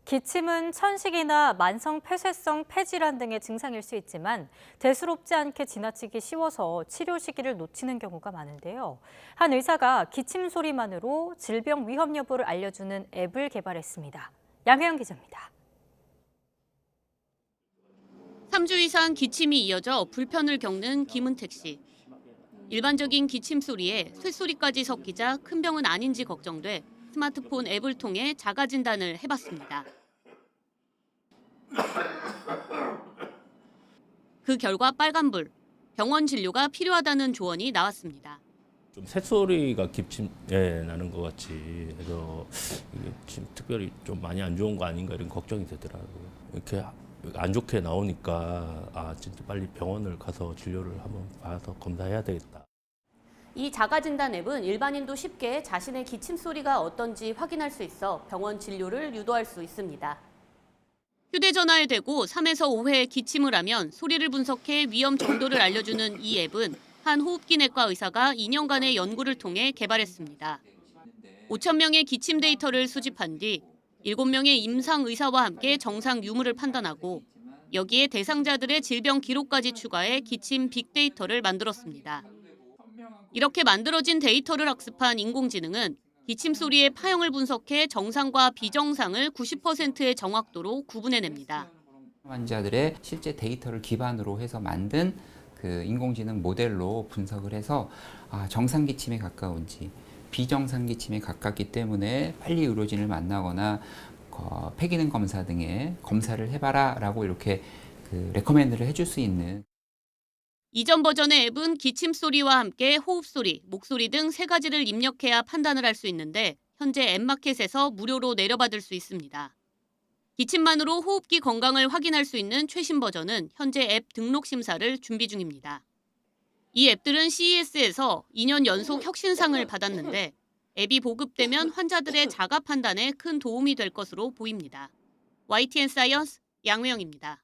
기침은 천식이나 만성 폐쇄성 폐질환 등의 증상일 수 있지만 대수롭지 않게 지나치기 쉬워서 치료 시기를 놓치는 경우가 많은데요. 한 의사가 기침 소리만으로 질병 위험 여부를 알려주는 앱을 개발했습니다. 양혜영 기자입니다. 3주 이상 기침이 이어져 불편을 겪는 김은택 씨. 일반적인 기침 소리에 쇳소리까지 섞이자 큰 병은 아닌지 걱정돼 스마트폰 앱을 통해 자가 진단을 해봤습니다. 그 결과 빨간불, 병원 진료가 필요하다는 조언이 나왔습니다. 좀 새소리가 기침에 나는 것 같이 해서 이게 지금 특별히 좀 많이 안 좋은 거 아닌가 이런 걱정이 되더라고요. 이렇게 안 좋게 나오니까 진짜 빨리 병원을 가서 진료를 한번 봐서 검사해야 되겠다. 이 자가진단 앱은 일반인도 쉽게 자신의 기침 소리가 어떤지 확인할 수 있어 병원 진료를 유도할 수 있습니다. 휴대전화에 대고 3에서 5회 기침을 하면 소리를 분석해 위험 정도를 알려주는 이 앱은 한 호흡기내과 의사가 2년간의 연구를 통해 개발했습니다. 5천 명의 기침 데이터를 수집한 뒤 7명의 임상 의사와 함께 정상 유무를 판단하고 여기에 대상자들의 질병 기록까지 추가해 기침 빅데이터를 만들었습니다. 이렇게 만들어진 데이터를 학습한 인공지능은 기침 소리의 파형을 분석해 정상과 비정상을 90%의 정확도로 구분해냅니다. 환자들의 실제 데이터를 기반으로 해서 만든 그 인공지능 모델로 분석을 해서 정상 기침에 가까운지 비정상 기침에 가깝기 때문에 빨리 의료진을 만나거나 폐기능 검사 등의 검사를 해봐라라고 이렇게 레커멘드를 해줄 수 있는. 이전 버전의 앱은 기침 소리와 함께 호흡 소리, 목소리 등 3가지를 입력해야 판단을 할 수 있는데 현재 앱마켓에서 무료로 내려받을 수 있습니다. 기침만으로 호흡기 건강을 확인할 수 있는 최신 버전은 현재 앱 등록 심사를 준비 중입니다. 이 앱들은 CES에서 2년 연속 혁신상을 받았는데 앱이 보급되면 환자들의 자가 판단에 큰 도움이 될 것으로 보입니다. YTN 사이언스 양혜영입니다.